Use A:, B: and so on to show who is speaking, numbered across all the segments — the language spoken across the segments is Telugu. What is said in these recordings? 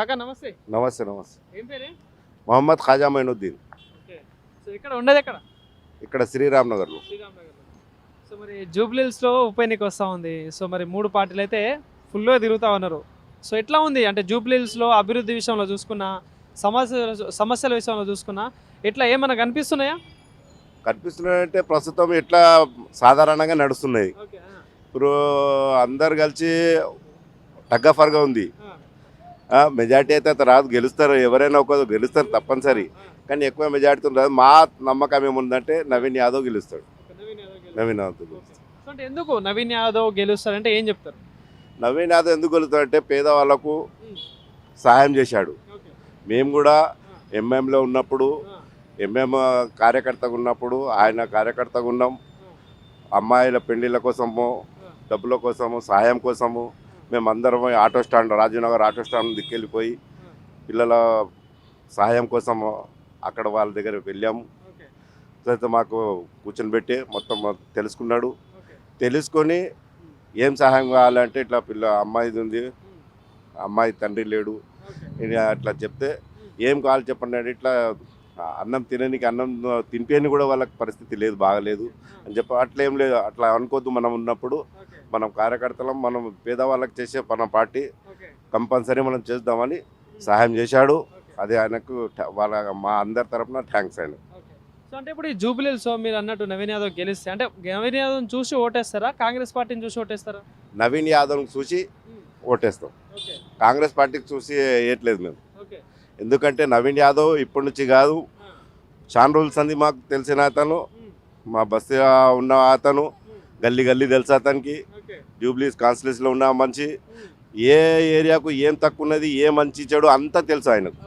A: కాకా నమస్తే.
B: నమస్తే నమస్తే.
A: ఏం పేరు?
B: మొహమ్మద్ ఖాజా మైనుద్దీన్.
A: ఓకే. సో ఇక్కడ ఉండేది ఎక్కడ?
B: ఇక్కడ శ్రీరామ్ నగర్లో.
A: శ్రీరామ్‌నగర్‌లో. సో మరి జూబ్లీహిల్స్‌లో ఉప ఎన్నిక వస్తూ ఉంది. సో మరి 3 పార్టీలు అయితే ఫుల్గా తిరుగుతూ ఉన్నారు. సో ఎట్లా ఉంది అంటే జూబ్లీహిల్స్‌లో అభివృద్ధి విషయంలో చూసుకున్నా, సమస్యల విషయంలో చూసుకున్నా ఎట్లా ఏమన్నా కనిపిస్తున్నాయా?
B: కనిపిస్తున్నాయంటే ప్రస్తుతం ఎట్లా సాధారణంగా నడుస్తున్నాయి.
A: ఓకే.
B: ఇప్పుడు అందరు కలిసి టగ్గఫర్గా ఉంది. మెజార్టీ అయితే రాదు, గెలుస్తారు, ఎవరైనా ఒక గెలుస్తారు తప్పనిసరి. కానీ ఎక్కువ మెజార్టీతో రాదు. మా నమ్మకం ఏముందంటే నవీన్ యాదవ్ గెలుస్తాడు. నవీన్ యాదవ్ గెలుస్తాడు.
A: సో అంటే ఎందుకు నవీన్ యాదవ్ గెలుస్తారంటే ఏం చెప్తారు?
B: నవీన్ యాదవ్ ఎందుకు గెలుస్తాడంటే పేదవాళ్ళకు సహాయం చేశాడు. మేము కూడా ఎంఎంలో ఉన్నప్పుడు, ఎంఎం కార్యకర్తగా ఉన్నప్పుడు ఆయన కార్యకర్తగా ఉన్నాం. అమ్మాయిల పెళ్లిళ్ళ కోసము, డబ్బుల కోసము, సహాయం కోసము మేమందరం auto stand, Rajivnagar auto stand దిక్కెళ్ళిపోయి పిల్లల సహాయం కోసము అక్కడ వాళ్ళ దగ్గర వెళ్ళాము. తర్వాత మాకు కూర్చొని పెట్టి మొత్తం తెలుసుకున్నాడు. తెలుసుకొని ఏం సహాయం కావాలంటే ఇట్లా అమ్మాయిది ఉంది, అమ్మాయి తండ్రి లేడు, అట్లా చెప్తే ఏం కావాలి చెప్పండి అంటే ఇట్లా అన్నం తినడానికి, అన్నం తినిపోయని కూడా వాళ్ళకి పరిస్థితి లేదు, బాగలేదు అని చెప్పి అట్లా ఏం లేదు. అట్లా అనుకోద్దు, మనం ఉన్నప్పుడు మనం కార్యకర్తలం, మనం పేదవాళ్ళకి చేసే మన పార్టీ కంపల్సరీ మనం చేద్దామని సహాయం చేశాడు. అది ఆయనకు మా అందరి తరఫున థ్యాంక్స్ ఆయన.
A: సో అంటే ఇప్పుడు ఈ జూబ్లీహిల్స్ మీరు అన్నట్టు నవీన్ యాదవ్ గెలిస్తే అంటే నవీన్ యాదవ్ని చూసి ఓటేస్తారా, కాంగ్రెస్ పార్టీని చూసి ఓటేస్తారా?
B: నవీన్ యాదవ్ని చూసి ఓటేస్తాం. కాంగ్రెస్ పార్టీకి చూసి వేయట్లేదు మేము. ఎందుకంటే నవీన్ యాదవ్ ఇప్పటి నుంచి కాదు, చాలా రోజుల సంది మాకు తెలిసిన అతను, మా బస్తీ ఉన్న అతను, గల్లీ గల్లీ తెలుసు అతనికి. జూబ్లీస్ కాన్స్టిట్యూన్సీలో ఉన్న మంచి, ఏ ఏరియాకు ఏం తక్కువ ఉన్నది, ఏ మంచి చెడు అంతా తెలుసు ఆయనకు.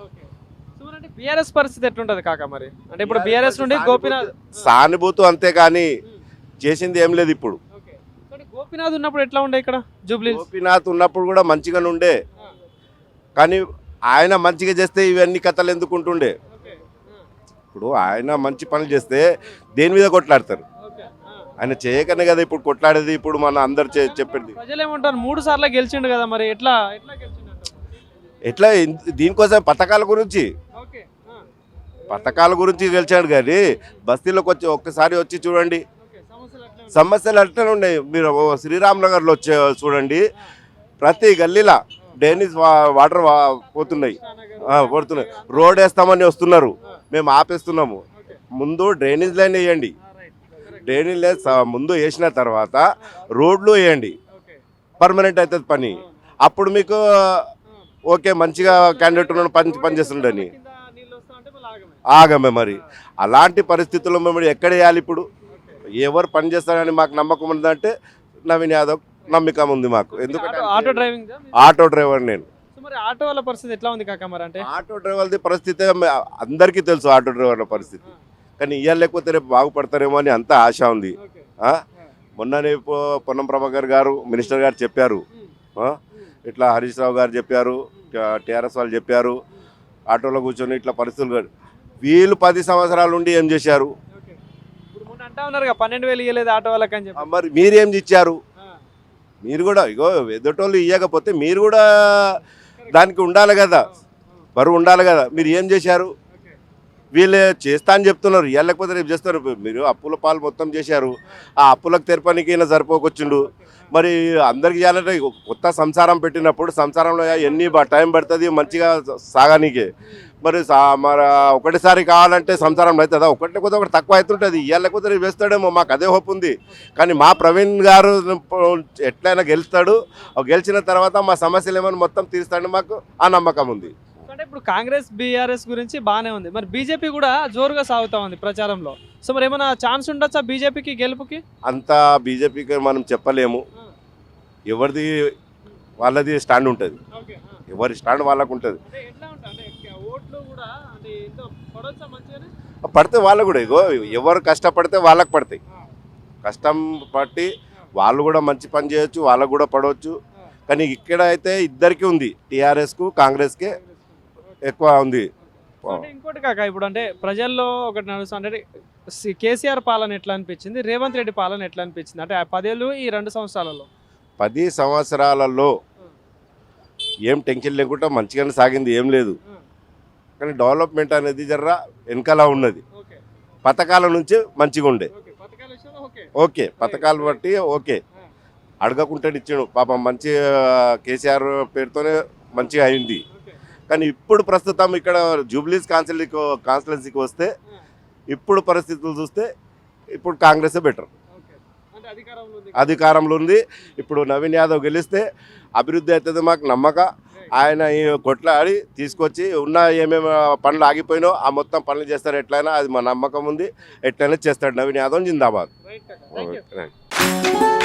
A: బీఆర్ఎస్ పరిస్థితి ఎట్లుంటది కాక మరి? అంటే ఇప్పుడు బీఆర్ఎస్ నుండి గోపీనాథ్
B: సానుభూతి అంతే, కానీ చేసింది ఏం లేదు. ఇప్పుడు
A: గోపీనాథ్ ఉన్నప్పుడు ఎట్లా ఉండే ఇక్కడ జూబ్లీహిల్స్?
B: గోపీనాథ్ ఉన్నప్పుడు కూడా మంచిగానే ఉండే, కానీ ఆయన మంచిగా చేస్తే ఇవన్నీ కథలు ఎందుకు ఉంటుండే? ఇప్పుడు ఆయన మంచి పనులు చేస్తే దేని మీద కొట్లాడతారు? ఆయన చేయకనే కదా ఇప్పుడు కొట్లాడేది. ఇప్పుడు మన అందరు చెప్పేది
A: ప్రజలు ఏమంటారు, 3 సార్లు గెలిచిండు కదా, మరి ఎట్లా
B: ఎట్లా దీనికోసం పథకాల గురించి గెలిచాడు. కానీ బస్తీలోకి వచ్చి ఒక్కసారి వచ్చి చూడండి, సమస్యలు అట్లనే ఉన్నాయి. మీరు శ్రీరామ్ నగర్లో వచ్చే చూడండి, ప్రతి గల్లీలా డ్రైనేజ్ వాటర్ పోతున్నాయి. రోడ్ వేస్తామని వస్తున్నారు, మేము ఆపేస్తున్నాము. ముందు డ్రైనేజ్ లైన్ వేయండి, డ్రైనేజ్ లైన్ ముందు వేసిన తర్వాత రోడ్లు వేయండి, పర్మనెంట్ అవుతుంది పని. అప్పుడు మీకు ఓకే, మంచిగా క్యాండిడేట్ ఉన్న పని చేస్తుండని ఆగమే. మరి అలాంటి పరిస్థితుల్లో మేము ఎక్కడ వేయాలి? ఇప్పుడు ఎవరు పని చేస్తారని మాకు నమ్మకం ఉందంటే నవీన్ యాదవ్ నమ్మకం ఉంది మాకు. ఎందుకంటే ఆటో డ్రైవర్ నేను.
A: ఆటో వాళ్ళ పరిస్థితి ఎట్లా ఉంది కాక మరి? అంటే
B: ఆటో డ్రైవర్ది పరిస్థితి అందరికీ తెలుసు, ఆటో డ్రైవర్ల పరిస్థితి. కానీ ఇవాళ లేకపోతే రేపు బాగుపడతారేమో అని అంత ఆశ ఉంది. మొన్ననే పొన్నం ప్రభాకర్ గారు, మినిస్టర్ గారు చెప్పారు, ఇట్లా హరీష్ రావు గారు చెప్పారు, టీఆర్ఎస్ వాళ్ళు చెప్పారు, ఆటోలో కూర్చొని ఇట్లా పరిస్థితులు. వీళ్ళు 10 సంవత్సరాల నుండి ఏం చేశారు?
A: ఉన్నారు 12,000 ఇవ్వలేదు ఆటో వాళ్ళకి అని చెప్పి.
B: మరి మీరేం ఇచ్చారు? మీరు కూడా ఇగో ఎదుటోళ్ళు ఇవ్వకపోతే మీరు కూడా దానికి ఉండాలి కదా, బరువు ఉండాలి కదా. మీరు ఏం చేశారు? వీళ్ళే చేస్తా అని చెప్తున్నారు, ఇవ్వలేకపోతే రేపు చేస్తారు. మీరు అప్పుల పాలు మొత్తం చేశారు, ఆ అప్పులకు తెరపనికి ఈయన సరిపోకొచ్చిండు. మరి అందరికి చేయాలంటే కొత్త సంసారం పెట్టినప్పుడు సంసారంలో ఎన్ని టైం పడుతుంది మంచిగా సాగానికి. మరి ఒకటిసారి కావాలంటే సంసారం అవుతుందా? ఒకటి కొద్ది ఒకటి తక్కువ అవుతుంటుంది, ఇవ్వలేకపోతే రేపు వేస్తాడేమో, మాకు అదే హోప్ ఉంది. కానీ మా ప్రవీణ్ గారు ఎట్లయినా గెలుస్తాడు, గెలిచిన తర్వాత మా సమస్యలు ఏమైనా మొత్తం తీరుస్తాడని మాకు ఆ నమ్మకం ఉంది.
A: అంటే ఇప్పుడు కాంగ్రెస్ బీఆర్ఎస్ గురించి బాగానే ఉంది, మరి బీజేపీ కూడా జోరుగా సాగుతా ఉంది ప్రచారంలో. సో మరి ఏమైనా ఛాన్స్ ఉండొచ్చా బీజేపీకి గెలుపుకి?
B: అంతా బీజేపీకి మనం చెప్పలేము, ఎవరిది వాళ్ళది స్టాండ్ ఉంటుంది, ఎవరి స్టాండ్ వాళ్ళకు ఉంటుంది. పడితే వాళ్ళకు కూడా ఇగో ఎవరు కష్టపడితే వాళ్ళకు పడతాయి. కష్టం పట్టి వాళ్ళు కూడా మంచి పని చేయొచ్చు, వాళ్ళకు కూడా పడవచ్చు. కానీ ఇక్కడ అయితే ఇద్దరికి ఉంది, టీఆర్ఎస్కు కాంగ్రెస్కే ఎక్కువ ఉంది.
A: ఇంకోటి కాక ఇప్పుడు అంటే ప్రజల్లో ఒకటి నడుస్తుంది, అంటే కేసీఆర్ పాలన ఎట్లా అనిపించింది, రేవంత్ రెడ్డి పాలన ఎట్లా అనిపించింది? అంటే 10 ఏళ్ళు ఈ 2 సంవత్సరాలలో.
B: 10 సంవత్సరాలలో ఏం టెన్షన్ లేకుండా మంచిగానే సాగింది, ఏం లేదు. కానీ డెవలప్మెంట్ అనేది జర్ర వెనకాల ఉన్నది.
A: ఓకే
B: పథకాల నుంచి మంచిగా ఉండే.
A: ఓకే పథకాల విషయంలో ఓకే
B: ఓకే పథకాలు బట్టి ఓకే, అడగకుంటే ఇచ్చాడు పాపం, మంచి కేసీఆర్ పేరుతోనే మంచిగా అయింది.
A: ఓకే
B: కానీ ఇప్పుడు ప్రస్తుతం ఇక్కడ జూబ్లీస్ కాన్స్టిట్యున్సీకి వస్తే ఇప్పుడు పరిస్థితులు చూస్తే ఇప్పుడు కాంగ్రెస్ బెటర్,
A: ఓకే అంటే అధికారంలో ఉంది.
B: అధికారంలో ఉంది. ఇప్పుడు నవీన్ యాదవ్ గెలిస్తే అభివృద్ధి అవుతుంది మాకు నమ్మక. ఆయన ఈ కొట్లాడి తీసుకొచ్చి ఉన్న ఏమేమి పనులు ఆగిపోయినో ఆ మొత్తం పనులు చేస్తారు ఎట్లయినా, అది మా నమ్మకం ఉంది. ఎట్లయినా చేస్తాడు నవీన్ యాదవ్. జిందాబాద్.
A: రైట్ కాకా. థాంక్యూ.
B: రైట్.